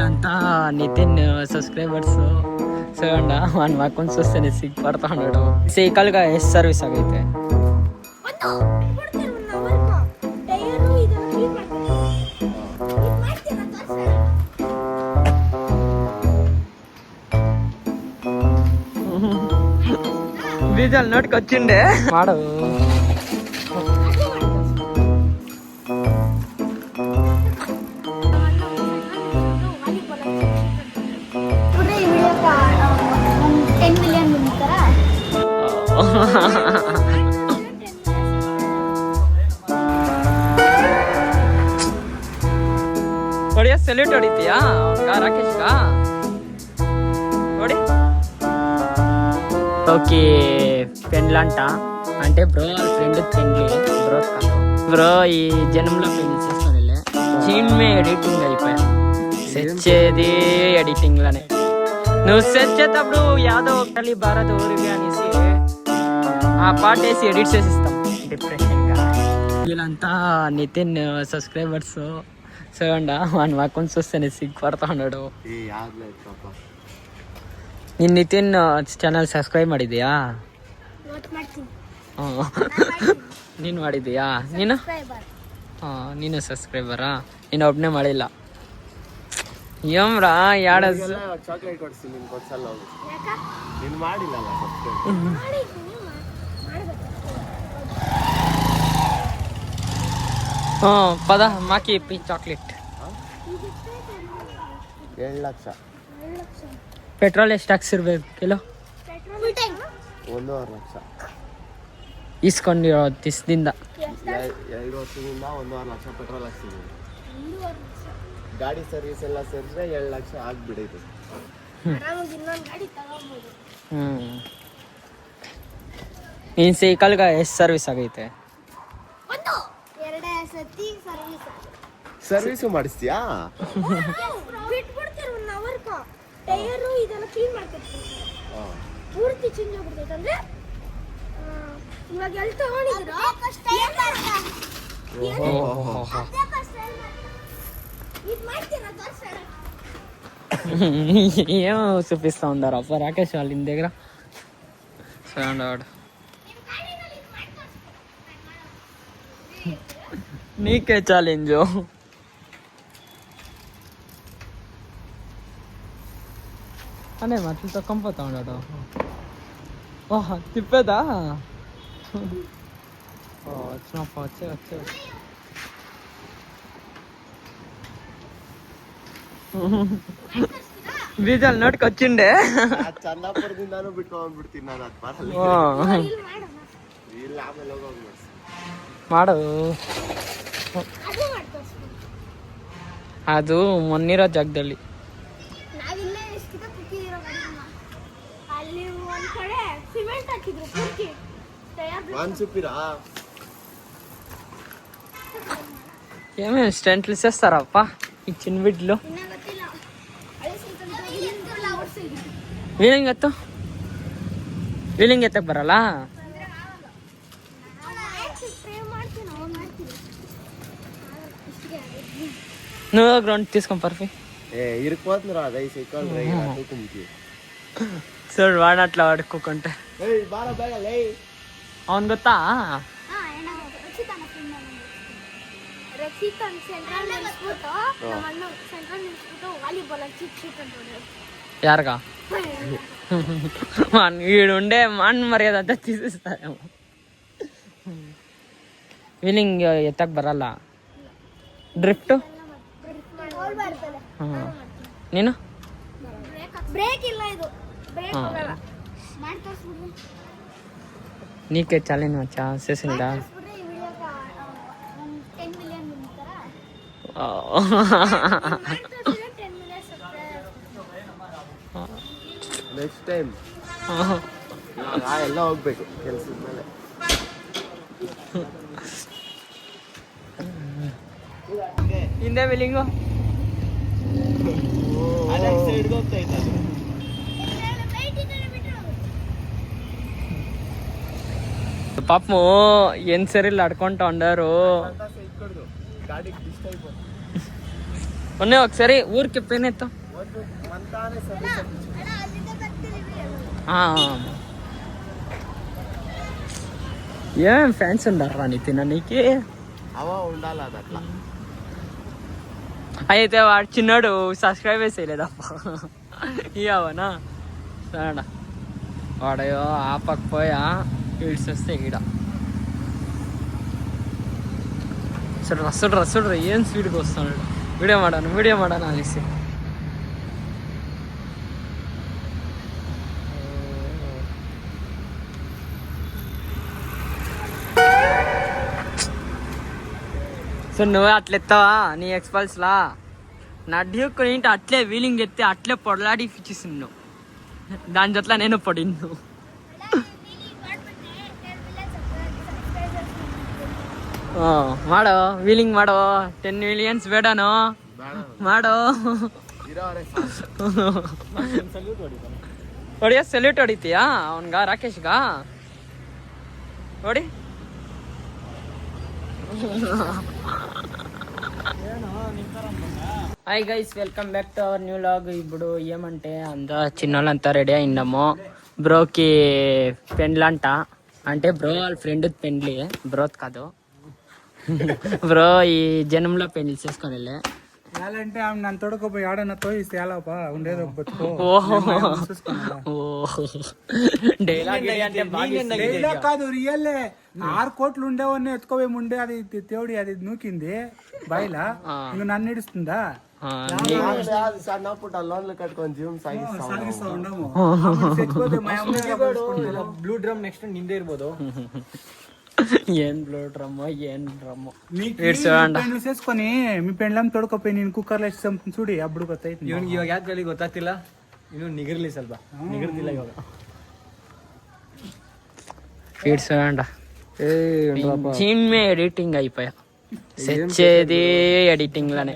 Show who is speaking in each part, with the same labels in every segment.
Speaker 1: వీళ్ళంతా నితిన్ సబ్స్క్రైబర్స్ చూడండి మన వాకం చూస్తేనే సిగ్గుపడతా ఉన్నాడు. సైకల్గా ఎస్ సర్వీస్ ಆಗೈತೆ. డీజల్ నోటికి వచ్చిండే మాడు. बढ़िया सैल्यूट ಹೊಡಿತೀಯಾ ರಾಕೇಶ್ಗ ನೋಡಿ. ఓకే పెండ్లంట అంటే బ్రో ఫ్రెండ్ పెండ్లి బ్రో కాదు బ్రో. ఈ జన్మలో పెళ్లి చేసుకోలే, జీన్మే ఎడిటింగ్ అయిపోయా. సెచ్చేది ఎడిటింగ్ లోనే. నువ్వు సెట్ చేసేటప్పుడు యాదో ఒకటి భారత్ ఊరిగా అనేసి ఆ పాట వేసి ఎడిట్ చేసిస్తాం డిప్రెషన్ గా. వీళ్ళంతా నితిన్ సబ్స్క్రైబర్స్ చూడండి మన వాకం చూస్తేనే సిగ్గుపడతా ఉన్నాడు. ನೀನು ನಿತಿನ್ ಚಾನಲ್ ಸಬ್ಸ್ಕ್ರೈಬ್ ಮಾಡಿದ್ಯಾ? ನೀನು ಮಾಡಿದ್ಯಾ? ನೀನು ಸಬ್ಸ್ಕ್ರೈಬರಾ? ನೀನು ಒಬ್ಬನೇ ಮಾಡಿಲ್ಲ ಏಮ್ರಾ?
Speaker 2: ಚಾಕ್ಲೇಟ್ ಕೊಡ್ತೀನಿ ನಿನ್ ಕೊಡ್ಸಲ್ಲ ನೀನು ಮಾಡಿಲ್ಲ.
Speaker 1: ಪದ ಮಾಕಿ ಪಿ ಚಾಕ್ಲೇಟ್.
Speaker 2: 7 ಲಕ್ಷ.
Speaker 1: ಪೆಟ್ರೋಲ್ ಎಷ್ಟು ಹಾಕ್ಸಿರ್ಬೇಕು ಕಿಲೋ?
Speaker 2: 1.5 ಲಕ್ಷ
Speaker 1: ಇಸ್ಕೊಂಡಿರೋ ದಿಸದಿಂದ.
Speaker 2: 2 ವರ್ಷದಿಂದ 1.5 ಲಕ್ಷ ಪೆಟ್ರೋಲ್ ಹಾಕ್ಸಿದ್ದೀವಿ. ಗಾಡಿ ಸರ್ವಿಸ್ ಎಲ್ಲ ಸೇರಿದ್ರೆ 7 ಲಕ್ಷ ಆಗ್ಬಿಡೈತೆ.
Speaker 1: ನೀನು ಸೈಕಲ್ಗೆ ಎಷ್ಟು ಸರ್ವಿಸ್ ಆಗೈತೆ?
Speaker 2: ಸರ್ವಿಸು ಮಾಡಿಸ್ತೀಯಾ?
Speaker 3: ಟೈರು ಇದೆಲ್ಲ ಕ್ಲೀನ್ ಮಾಡ್ಕೊಡ್ತೀವಿ. ಪೂರ್ತಿ ಚೇಂಜ್ ಆಗ್ಬಿಡ್ತೈತೆ. ಅಂದ್ರೆ ಇವಾಗ ಎಲ್ಲಿ ತಗೊಂಡಿದ್ರು
Speaker 1: ఏమో చూపిస్తా ఉండారు అప్ప రాకేష్ వాళ్ళ ఇంటి దగ్గర. చూడండి నీకే ఛాలెంజ్. అనే మట్లతో కంపోతా ఉన్నాడు. ఓహ్ తిప్పేదా? వచ్చినప్ప వచ్చే ಡೀಸೆಲ್ ನೋಡ್ಕ వచ్చిండే.
Speaker 2: ಚಂದಾಪುರದಿಂದಾನು ಬಿಟ್ಕೊಂಡ್ಬಿಡ್ತೀನಿ ನಾನು. ಅದು ಬರಲ್ಲ ಇಲ್ಲ, ಆಮೇಲೆ ಹೋಗೋದು
Speaker 1: ಮಾಡು. ಅದು ಮೊನ್ನಿರೋ ಜಾಗದಲ್ಲಿ ఏమేమి స్టెంట్లు చేస్తారప్ప ఈ చిన్న బిడ్డలు. ವೀಲಿಂಗ್ ಎತ್ತಕ್ ಬರಲ್ಲ? నువ్వు గ్రౌండ్ తీసుకొని పర్ఫీ
Speaker 2: ఇరుకుపోతున్నారు. అదే సైకిల్
Speaker 1: చూడు వాడు అట్లా ఆడుకోకుంటే. అవును ಗೊತ್ತಾ? ಯಾರ್ಗ ఈడుండే మాన్ మర్యాద అంతా తీసేస్తారేమో. వీలింగ్ ఎత్తకు బరಲ್ಲ. డ్రిఫ్ట్ ನೀನು నీకే ఛాలెంజ్ వచ్చా చేసిందా?
Speaker 2: ನೆಕ್ಸ್ಟ್ ಟೈಮ್ ಎಲ್ಲ ಹೋಗ್ಬೇಕು ಕೆಲಸದ ಮೇಲೆ.
Speaker 1: ಹಿಂದೆ ಬಿಲ್ಲಿಂಗು
Speaker 2: ಸೈಡ್ಗೆ ಹೋಗ್ತಾ ಇದ್ದ.
Speaker 1: పాపము ఏం సరిలు ఆడుకుంటా ఉండారు.
Speaker 2: ಗಾಡಿಗೆ ಡಿಸ್ಟ್ అయిపోతుంది.
Speaker 1: మొన్నే ఒకసారి ఊరికి పెయిన్ ఎత్తాం
Speaker 2: ಒಂದು ಮಂತಾನೆ ಸರ್ವಿಸ್
Speaker 1: ఏం ఫ్యాన్స్ ఉండారా నితిన్ నీకు
Speaker 2: అవ ఉండాలి అది అట్లా
Speaker 1: అయితే వాడు చిన్నాడు సబ్స్క్రైబ్ చేయలేదప్ప ఇవనా సరేనా వాడయో ఆపకపోయా ఈడ్స్ వస్తే ఈడ చూడరా ఏం స్పీడ్గా వస్తున్నాడు వీడియో మాడాను అనేసి సో నువ్వే అట్లా ఎత్తావా నీ ఎక్స్పల్స్లా నా డ్యూక్ ఏంటి అట్లే వీలింగ్ ఎత్తే అట్లే పొడలాడి ఇచ్చేసింది నువ్వు దాని జట్ల నేను పొడింది ಮಾಡೋ ವೀಲಿಂಗ್ ಮಾಡೋ 10 millions ಬೇಡನೋ ಮಾಡೋ ಹೊಡಿಯ ಸಲ್ಯೂಟ್ ಹೊಡಿತೀಯಾ ಅವನ್ಗ ರಾಕೇಶ್ಗ ಹೊಡಿ hi guys welcome back to our new vlog ఇప్పుడు ఏమంటే అంతా చిన్నోళ్ళంతా రెడీ అయినాము బ్రోకి పెండ్లంట అంటే బ్రో వాళ్ళ ఫ్రెండ్ పెండ్లి బ్రోత్ కాదు బ్రో ఈ జనంలో పెళ్లి చేసుకొని వెళ్ళే
Speaker 4: అంటే ఆమె నన్ను తొడకపోయి ఆడన్న తోయిస్తే ఎలాపా ఉండేది ఒక బతుకో డైలాగ్ కాదు రియల్లే 6 కోట్లు ఉండేవన్నీ ఎత్తుకోవే ఉండే అది తేవడి అది నూకింది బయలా ఇంక నన్ను ఇడుస్తుందా
Speaker 2: సಣ್ಣ ಪುಟ್ಟ ಲೋನ್లు కట్టుకొని జీవం
Speaker 4: సాగిస్తా ఉండము
Speaker 5: ಬ್ಲೂ ಡ್ರಮ್ ನೆಕ್ಸ್ಟ್ ನಿಂದೆ ಇರ್ಬೋದು
Speaker 1: ఏం బ్లో డ్రమ్మో ఏం డ్రమ్మో
Speaker 4: పెండ్లు చేసుకొని మీ పెండ్లం తొడకపోయి నేను ಕುಕ್ಕರ್లో వేసి చూಡಿ ಅప్పుడు ಗೊತ್ತಾಯ್ತು
Speaker 5: ಇವನಿಗೆ ಇವಾಗ ಯಾಕೆ ಹೇಳಿ ಗೊತ್ತಾಗ್ತಿಲ್ಲ ಇನ್ನು ನಿಗಿರ್ಲಿ ಸ್ವಲ್ಪ ನಿಗಿರ್ತಿಲ್ಲ ಇವಾಗ
Speaker 1: ఫీడ్స్ చూడండి జిమ్మే ఎడిటింగ్ అయిపోయా సెట్ చేది ఎడిటింగ్ లోనే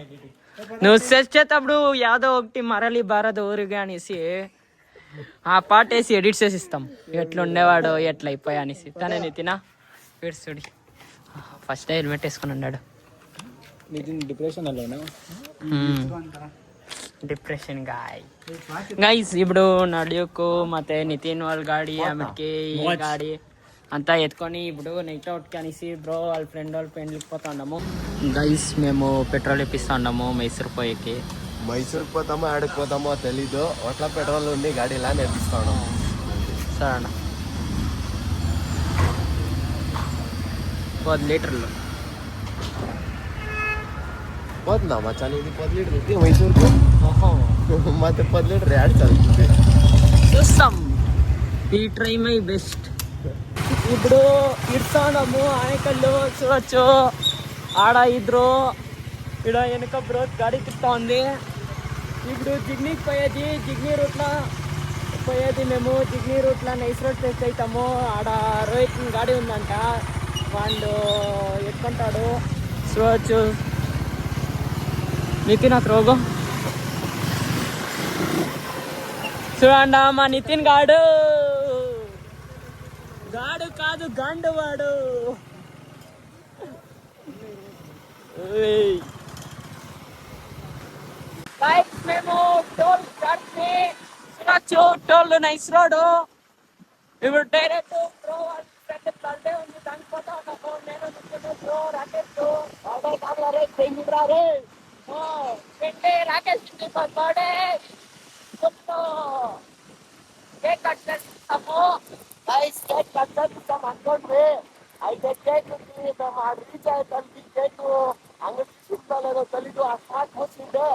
Speaker 1: నువ్వు సెట్ చేసేటప్పుడు యాదో ఒకటి మరలి భారత ఊరుగా అనేసి ఆ పాట వేసి ఎడిట్ చేసి ఇస్తాం ఎట్లా ఉండేవాడు ఎట్లా అయిపోయా అనేసి తనే నితినా ఫీడ్స్ చూడి ఫస్ట్ హెల్మెట్ వేసుకుని ఉన్నాడు
Speaker 5: ಡಿಪ್ರೆಷನ್ ಅಲ್ಲ
Speaker 1: ಡಿಪ್ರೆಷನ್ ಗೈಸ್ ఇప్పుడు నడియోకు ಮತ್ತೆ నితిన్ వాళ్ళ గాడి ఆమెకి ఈ గాడి అంతా ఎత్తుకొని ఇప్పుడు నైట్ అవుట్కి అనేసి బ్రో వాళ్ళ ఫ్రెండ్ వాళ్ళ పెండ్లికి పోతా ఉన్నాము గైస్ మేము పెట్రోల్ ఇప్పిస్తా ఉన్నాము మైసూర్ పోయేకి
Speaker 2: మైసూర్కి పోతామో ఆడికి పోతామో తెలీదు ఒట్లా పెట్రోల్ ఉంది గాడి ఇలా నేర్పిస్తాను
Speaker 1: సరే అన్న 10 లీటర్లు
Speaker 2: పోతుందా మచ్చాలి ఇది 10 లీటర్ ఇది మైసూర్కు
Speaker 1: ఓహో
Speaker 2: ಮತ್ತೆ 10 లీటర్ యాడ్ చదువుతుంది
Speaker 1: చూస్తాం ఈ ట్రై మై బెస్ట్ ఇప్పుడు ఇడ్తాము ఆయకల్లో చూడొచ్చు ఆడ ఇద్దరు ఇక్కడ వెనుక బ్రో గాడి తిప్పుతా ఉంది ఇప్పుడు జిగ్నీకి పోయేది జిగ్నీ రూట్లో పోయేది మేము జిగ్నీ రూట్లో నైస్ రోడ్ టెస్ట్ అవుతాము ఆడ రోహిత్ గాడి ఉందంట వాళ్ళు ఎత్తుకుంటాడు చూడొచ్చు నితిన్ అతను రోగం చూడండి మా నితిన్ గాడు కాదు గండు వాడు మేము టోల్ చూడొచ్చు టోల్ నైస్ రోడ్ ఇప్పుడు డైరెక్ట్ బ్రో బర్త్డే ఉంది దానికి పోతా ఉన్నాము నేను bro Rakesh Rakesh birthday cake cut చేస్తాము కేక్ కట్ చేస్తాం అనుకోండి అయితే కేక్ మేము రీచ్ అవుతుంది కేక్ అంగడి తీసుకోలేదో తెలీదు ఆ స్మార్ట్ వచ్చిందే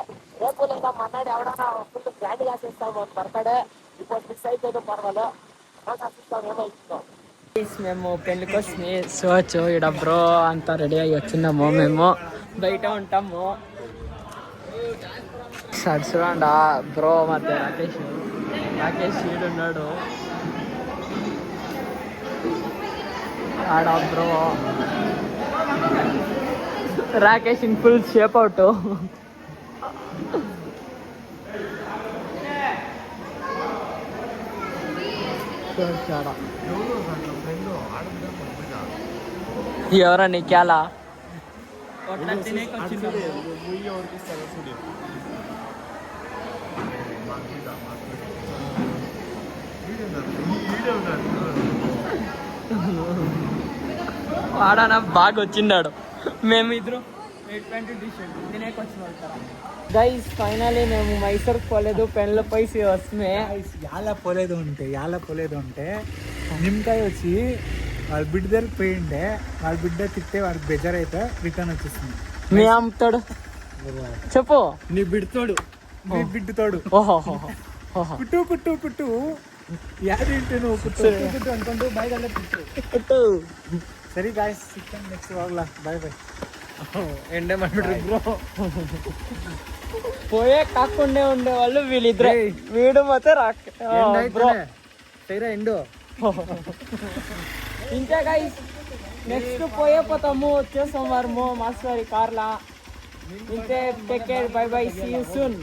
Speaker 1: రేపు లేదా మన్నాడు ఎవడన్నా ఫుల్ గ్రాండ్ గా చేస్తాము అని బర్త్డే ఇప్పుడు మిస్ అయితే పర్వాలేదు మేము పెళ్లికి వచ్చి చూడొచ్చు ఇక్కడ బ్రో అంతా రెడీ అయ్యి వచ్చినాము మేము బయట ఉంటాము సార్ చూడండి బ్రో ಮತ್ತೆ రాకేష్ ఈడున్నాడు ఆడ bro Rakesh in full shape out ఎవరా నీకేలా అట్లా తినేకి వచ్చింది
Speaker 2: ముయ్యి ఉడికిస్తాను చూడు
Speaker 1: వాడనా బాగా వచ్చిండాడు మేము ఇద్దరు 820 డిష్ తినేకి వచ్చిన గైస్ ఫైనలీ మేము మైసూర్కి పోలేదు పెన్ల పైసి వస్తే
Speaker 4: యాల పోలేదు ఉంటే నిమ్మకాయ వచ్చి వాళ్ళ బిడ్డ దగ్గర పోయిండే వాళ్ళ బిడ్డ తిట్టే వాడికి బెజర్ అయితే రిటర్న్ వచ్చేస్తుంది
Speaker 1: మీ అమ్ముతాడు చెప్పు
Speaker 5: నీ బిడ్తోడు
Speaker 4: మీ బిడ్డతోడు
Speaker 1: ఓహో
Speaker 4: కుట్టు యాదింటే నువ్వు కుట్టు
Speaker 5: అనుకుంటూ బయట
Speaker 4: సరే గాయస్ నెక్స్ట్ వాగ్లా బాయ్
Speaker 5: ఎండే మనబిడ్రు బ్రో
Speaker 1: పోయే కాకుండా ఉండేవాళ్ళు వీళ్ళిద్దరే వీడు మాత్రం బ్రో
Speaker 5: సైరా ఎండు
Speaker 1: ఇంకా గైస్ నెక్స్ట్ పోతాము వచ్చే సోమవారము మాస్వారి కార్లా ఇంతే take care bye bye see you soon